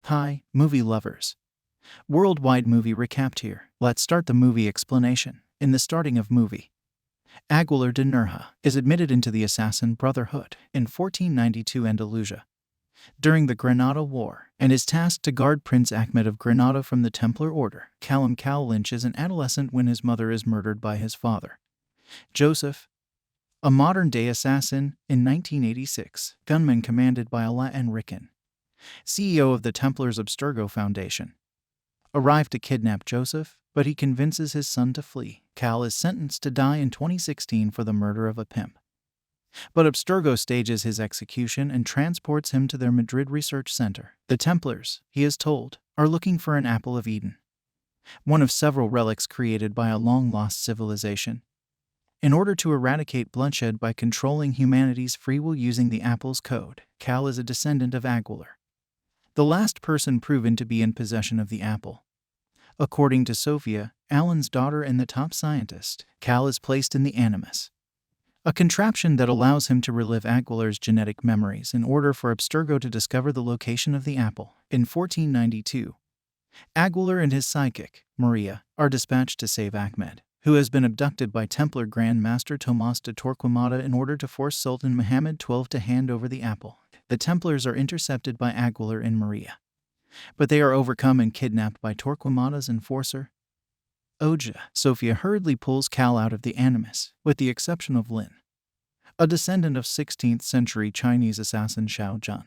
Hi, movie lovers. Worldwide movie recapped here. Let's start the movie explanation. In the starting of movie, Aguilar de Nerja is admitted into the Assassin Brotherhood in 1492 Andalusia during the Granada War and is tasked to guard Prince Ahmed of Granada from the Templar Order. Callum Lynch is an adolescent when his mother is murdered by his father, Joseph, a modern-day assassin. In 1986, gunmen commanded by Allah Enriquin, CEO of the Templars Abstergo Foundation, arrived to kidnap Joseph, but he convinces his son to flee. Cal is sentenced to die in 2016 for the murder of a pimp. But Abstergo stages his execution and transports him to their Madrid research center. The Templars, he is told, are looking for an apple of Eden, one of several relics created by a long-lost civilization, in order to eradicate bloodshed by controlling humanity's free will using the apple's code. Cal is a descendant of Aguilar, the last person proven to be in possession of the apple. According to Sophia, Alan's daughter and the top scientist, Cal is placed in the animus, a contraption that allows him to relive Aguilar's genetic memories in order for Abstergo to discover the location of the apple. In 1492, Aguilar and his sidekick, Maria, are dispatched to save Ahmed, who has been abducted by Templar Grand Master Tomás de Torquemada in order to force Sultan Muhammad XII to hand over the apple. The Templars are intercepted by Aguilar and Maria, but they are overcome and kidnapped by Torquemada's enforcer, Ojeda. Sophia hurriedly pulls Cal out of the animus, with the exception of Lin, a descendant of 16th century Chinese assassin Xiao Jun,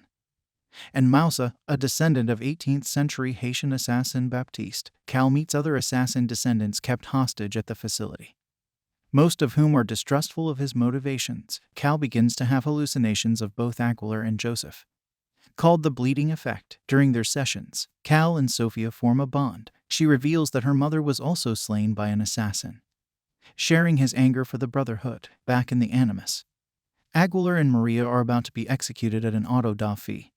and Moussa, a descendant of 18th century Haitian assassin Baptiste. Cal meets other assassin descendants kept hostage at the facility, most of whom are distrustful of his motivations. Cal begins to have hallucinations of both Aguilar and Joseph, called the bleeding effect. During their sessions, Cal and Sophia form a bond. She reveals that her mother was also slain by an assassin, sharing his anger for the Brotherhood. Back in the animus, Aguilar and Maria are about to be executed at an auto da fe,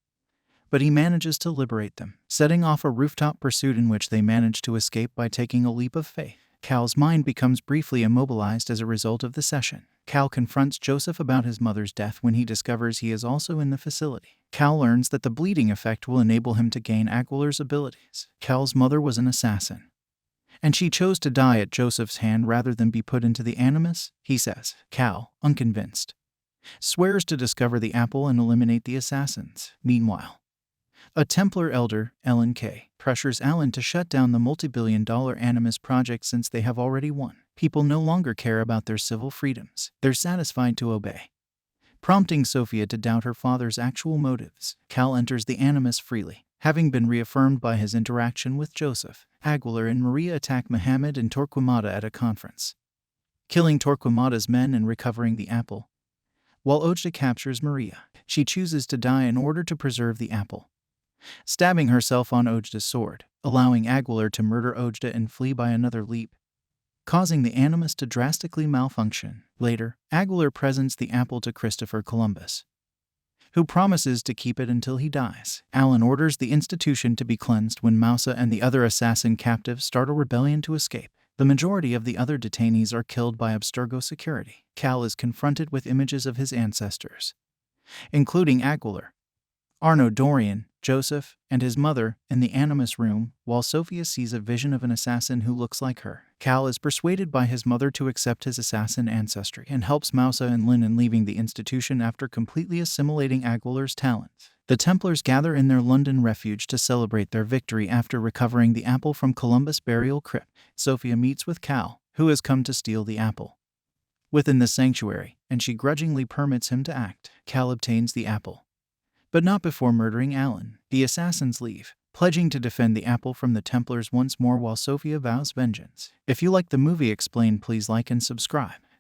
but he manages to liberate them, setting off a rooftop pursuit in which they manage to escape by taking a leap of faith. Cal's mind becomes briefly immobilized as a result of the session. Cal confronts Joseph about his mother's death when he discovers he is also in the facility. Cal learns that the bleeding effect will enable him to gain Aguilar's abilities. Cal's mother was an assassin, and she chose to die at Joseph's hand rather than be put into the animus, he says. Cal, unconvinced, swears to discover the apple and eliminate the assassins. Meanwhile, a Templar elder, Ellen K., pressures Alan to shut down the multi-billion-dollar Animus project since they have already won. People no longer care about their civil freedoms. They're satisfied to obey, prompting Sophia to doubt her father's actual motives. Cal enters the Animus freely, having been reaffirmed by his interaction with Joseph. Aguilar and Maria attack Muhammad and Torquemada at a conference, killing Torquemada's men and recovering the apple. While Ojeda captures Maria, she chooses to die in order to preserve the apple, stabbing herself on Ojeda's sword, allowing Aguilar to murder Ojeda and flee by another leap, causing the animus to drastically malfunction. Later, Aguilar presents the apple to Christopher Columbus, who promises to keep it until he dies. Alan orders the institution to be cleansed when Moussa and the other assassin captives start a rebellion to escape. The majority of the other detainees are killed by Abstergo security. Cal is confronted with images of his ancestors, including Aguilar, Arno Dorian, Joseph, and his mother, in the Animus room, while Sophia sees a vision of an assassin who looks like her. Cal is persuaded by his mother to accept his assassin ancestry and helps Moussa and Lin in leaving the institution after completely assimilating Aguilar's talents. The Templars gather in their London refuge to celebrate their victory after recovering the apple from Columbus' burial crypt. Sophia meets with Cal, who has come to steal the apple, within the sanctuary, and she grudgingly permits him to act. Cal obtains the apple, but not before murdering Alan. The assassins leave, pledging to defend the apple from the Templars once more while Sophia vows vengeance. If you like the movie explained, please like and subscribe.